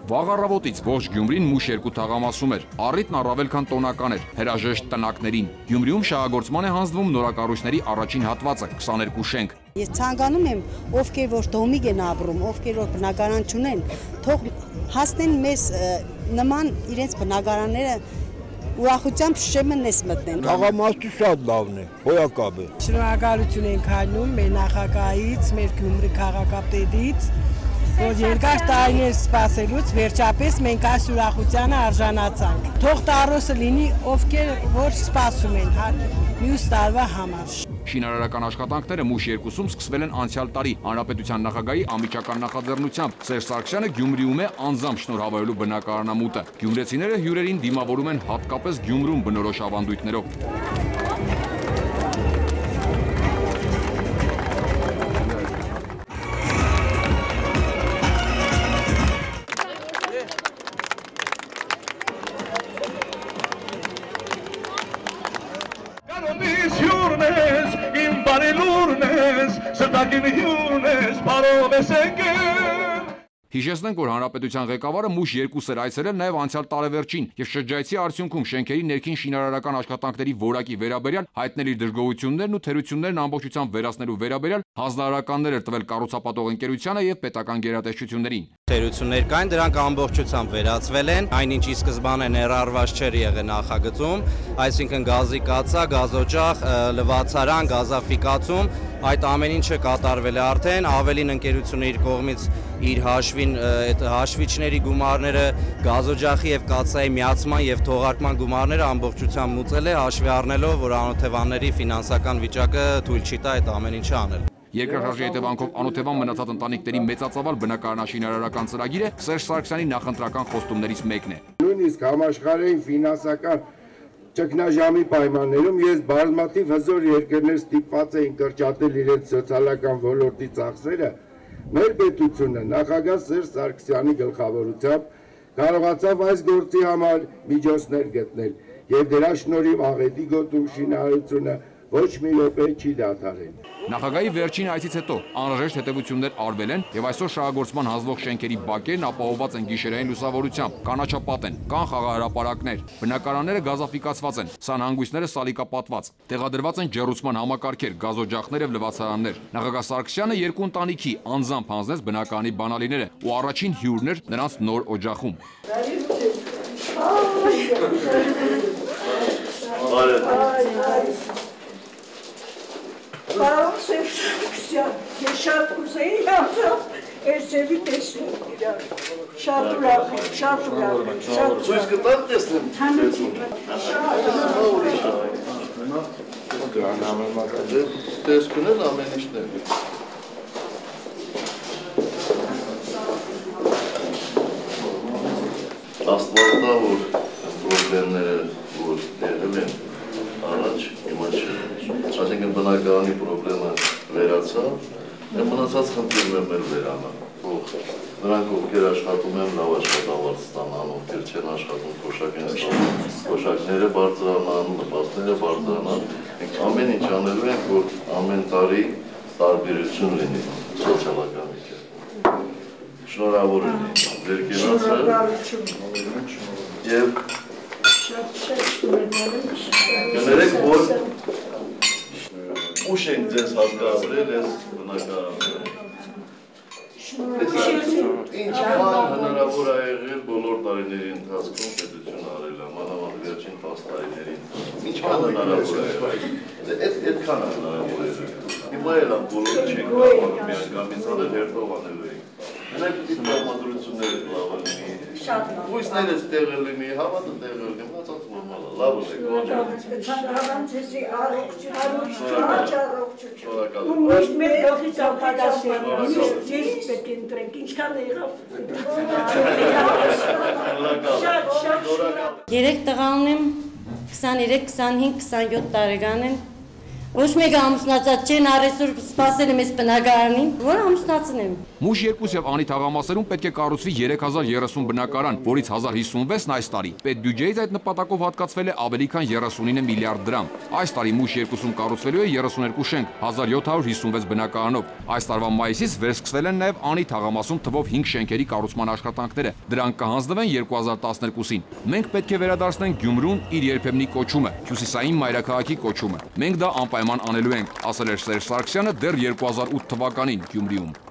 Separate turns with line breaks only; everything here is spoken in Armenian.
Վաղ առավոտից ողջ Գյումրին մուշ երկու թաղամասում էր, առիթն առավել քան տոնական էր, հրաժեշտ տնակներին։ Գյումրիում շահագործման է հանձնվում նորակառույցների առաջին հատվածը՝ 22 շենք։
Ես ցանկանում եմ, ովքեր որ դոմիկ են ապրում, ովքեր որ բնակարան չունեն, թող հասնեն մեզ նման իրենց բնակարանները ուրախությամբ շեմնես մտնեն։
Թաղամասը շատ լավն է, հոյակապ է։
Շնորհակալություն ենք հայտնում մեր նախագահից, մեր Գյումրի քաղաքապետից, որ երկար տարիներ սպասելուց վերջապես մենք այս ուրախությանը արժանացանք։ Թող տարօրը լինի ովքեր որ սպասում են մյուս տարվա համար։
Շինարարական աշխատանքները մուշ 2-ում սկսվել են անցյալ տարի հանրապետության նախագահի անմիջական նախաձեռնությամբ։ Սերժ Սարգսյանը Գյումրիում է անձամբ շնորհավորելու բնակարանամուտը։ Գյումրեցիները հյուրերին դիմավորում են հատկապես Գյումրում բնորոշ ավանդույթներով։ Հիշեցնենք, որ հանրապետության ղեկավարը մուշ 2 էր այցելել նաև անցյալ տարեվերջին եւ շրջայցի արդյունքում շենքերի ներքին շինարարական աշխատանքների որակի վերաբերյալ հայտնել իր դժգոհություններն ու թերություններն ամբողջությամբ վերացնելու վերաբերյալ հանձնարարականներ էր տվել կառուցապատող ընկերությանը եւ պետական գերատեսչություններին։
Թերություններ կային, դրանք ամբողջությամբ վերացվել են, այնինչ ի սկզբանե ներառված չէր եղել նախագծում, այսինքն գազի կաթսա, գազօջախ, լվացարան, գազաֆիկացում, այդ ամեն ինչը կատարվել է արդեն, ավելին ընկերությունը իր կողմից իր հաշվին այդ հաշվիչների գումարները, գազօջախի եւ կաթսայի միացման եւ թողարկման գումարները ամբողջությամբ մուծել է, հաշվի առնելով, որ անօթևանների ֆինանսական վիճակը թույլ չի տա այդ ամեն ինչը անել։
Երկրաշարժի հետևանքով անօթևան մնացած ընտանիքների մեծածավալ բնակարանաշինարարական ծրագիրը Սերժ Սարգսյանի նախընտրական խոստումներից մեկն է։
Նույնիսկ համաշխարհային ֆինանսական ճգնաժամի պայմաններում ես բազմաթիվ հզոր երկրներ ստիպված էին կրճատել իրենց սոցիալական ոլորտի ծախսերը, մեր պետությունը նախագահ Սերժ Սարգսյանի գլխավորությամբ կարողացավ այս գործի համար միջոցներ գտնել եւ դրա շնորհիվ աղետի գոտում շինարարությունը ոչ մի րոպե չի դադարել։
Նախագահի վերջին այցից հետո անհրաժեշտ հետևություններ արվել են եւ այսօր շահագործման հանձնվող շենքերի բակերն ապահովված են գիշերային լուսավորությամբ, կանաչապատ են, կան խաղահրապարակներ, բնակարանները գազաֆիկացված են, սանհանգույցները սալիկապատված, տեղադրված են ջեռուցման համակարգեր, գազօջախներ եւ լվացարաններ։ Նախագահ Սարգսյանը երկու ընտանիքի անձամբ հանձնեց բնակարանի բանալիները ու առաջին հյուրն էր նրանց նոր օջախում։
Պարոն Սերժ Սարգսյան, ես շատ ուզեի հանդիպել Էրզևի տեսնել իրար, շատ ուրախ եմ, շատ ուրախ եմ, շատ ուրախ եմ։ Ցույց կտամ տեսնեմ։
Տեսքունել ամեն ինչն է։ Աստվածա, որ պրոբլեմները, որ եղել են առաջ, հիմա չէ։ Այսինքն բնակարանի պրոբլեմը վերացավ, մնացած խնդիրներն էլ վերանա։ Նրանք ովքեր աշխատում են, լավ աշխատավարձ ստանան, ովքեր չեն աշխատում, փոշակները բարձրանան, նպաստները բարձրանան, մենք ամեն ինչ անելու ենք, որ ամեն տարի տարբերություն լինի սոցիալական վիճակում։ Շնորհավոր եմ ձեր կերածը եւ կներեք, որ ուշ ենք ձեզ հատկացրել ես բնակարանները։ Ինչ բան հնարավոր է եղել բոլոր տարիների ընթացքում պետությունը արել է, մանավանդ վերջին 10 տարիներին։ Ինչ բան հնարավոր է եղել։ Այդքան է հնարավոր է եղել։ Հիմա էլ բոլորը չենք կարող միանգամից անել, հերթով անելու ենք։ Մենակ պիտի տրամադրությունները լավ լինի։ Հույսներս տեղը լինի, հավատը տեղը լինի, մնացած նորմալ է, լավ է, կողջան։
Ցանկանում ձեզի առողջություն, ու միշտ մեր գլխից ապացուցում, միշտ ձեզ պետք է ընտրենք, ինչքան է եղավ։
3 տղա ունեմ, 23, 25, 27 տարեկան են,
Ոչ մեկը ամուսնացած չեն, առեսօր սպասել եմ այս բնակարանին, որ ամուսնացնեմ։
Մուշ 2 եւ Անի թաղամասերում պետք է կառուցվի 3030 բնակարան, որից 1056-ն այս տարի։ Պետբյուջեից այդ նպատակով հատկացվել է ավելի քան 39 միլիարդ դրամ։ Այս տարի Մուշ 2-ում կառուցվելու է 32 շենք, 1756 բնակարանով։ Այս տարվա մայիսից վերսկսվել են նաեւ Անի թաղամասում թվով 5 շենքերի կառուցման աշխատանքները։ Դրանք կհանձնվեն 2012-ին։ Մենք պետք է վերադարձնենք Գյումրուն իր երբեմնի կոչումը, հյուսիսային մայրաքաղաքի կոչումը։ Մենք դա անպայման անելու ենք, ասել էր Սերժ Սարգսյանը դեռ 2008 թվականին Գյումրիում։